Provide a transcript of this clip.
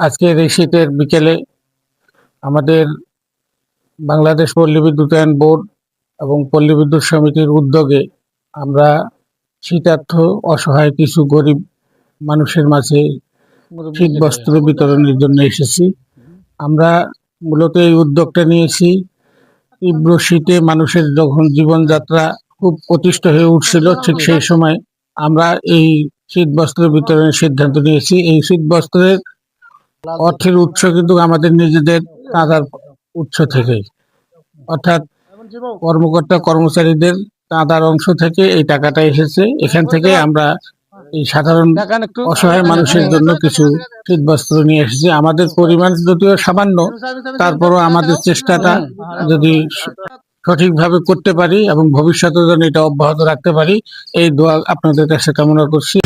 আজকের এই শীতের বিকেলে আমাদের বাংলাদেশ পল্লী বিদ্যুতায়ন বোর্ড এবং পল্লী বিদ্যুৎ সমিতির উদ্যোগে আমরা শীতার্থ অসহায় কিছু গরিব মানুষের মাঝে শীত বস্ত্র বিতরণের জন্য এসেছি। আমরা মূলত এই উদ্যোগটা নিয়েছি তীব্র শীতে মানুষের যখন জীবনযাত্রা খুব অতিষ্ঠ হয়ে উঠছিল, ঠিক সেই সময় আমরা এই শীত বস্ত্র বিতরণের সিদ্ধান্ত নিয়েছি। এই শীত বস্ত্রের অর্থের উৎস কিন্তু আমাদের নিজেদের চাঁদার উৎস থেকেই, অর্থাৎ কর্মকর্তা কর্মচারীদের চাঁদার অংশ থেকে এই টাকাটা এসেছে। এখান থেকে আমরা এই সাধারণ অসহায় মানুষের জন্য কিছু শীত বস্ত্র নিয়ে এসেছি। আমাদের পরিমাণ যদিও সামান্য, তারপরও আমাদের চেষ্টাটা যদি সঠিকভাবে করতে পারি এবং ভবিষ্যতে যেন এটা অব্যাহত রাখতে পারি, এই দোয়া আপনাদের কাছে কামনা করছি।